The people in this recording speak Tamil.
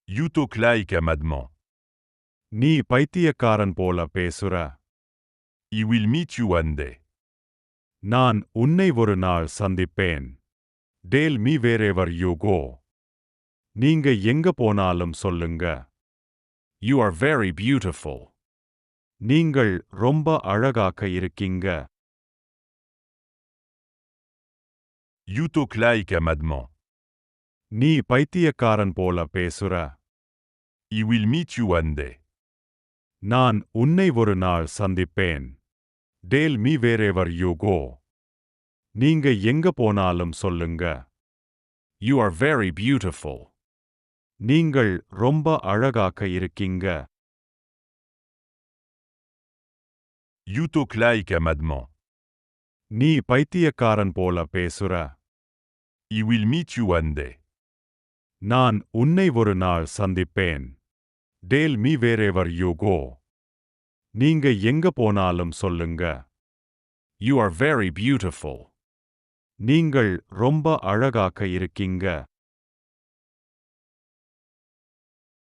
You talk like a madman. நீ பைத்தியக்காரன் போல பேசுற. I will meet you one day. நான் உன்னை ஒரு நாள் சந்திப்பேன். Tell me wherever you go. நீங்க எங்க போனாலும் சொல்லுங்க. You are very beautiful. நீங்கள் ரொம்ப அழகாக இருக்கீங்க. You talk like a madman. நீ பைத்தியக்காரன் போல பேசுற. I will meet you one day. நான் உன்னை ஒரு நாள் சந்திப்பேன். Tell me wherever you go. நீங்க எங்க போனாலும் சொல்லுங்க. You are very beautiful. நீங்கள் ரொம்ப அழகாக இருக்கீங்க. You talk like a madman. நீ பைத்தியக்காரன் போல பேசுற. I will meet you one day. நான் உன்னை ஒரு நாள் சந்திப்பேன். Tell me wherever you go. நீங்க எங்க போனாலும் சொல்லுங்க. You are very beautiful. நீங்கள் ரொம்ப அழகாக இருக்கீங்க.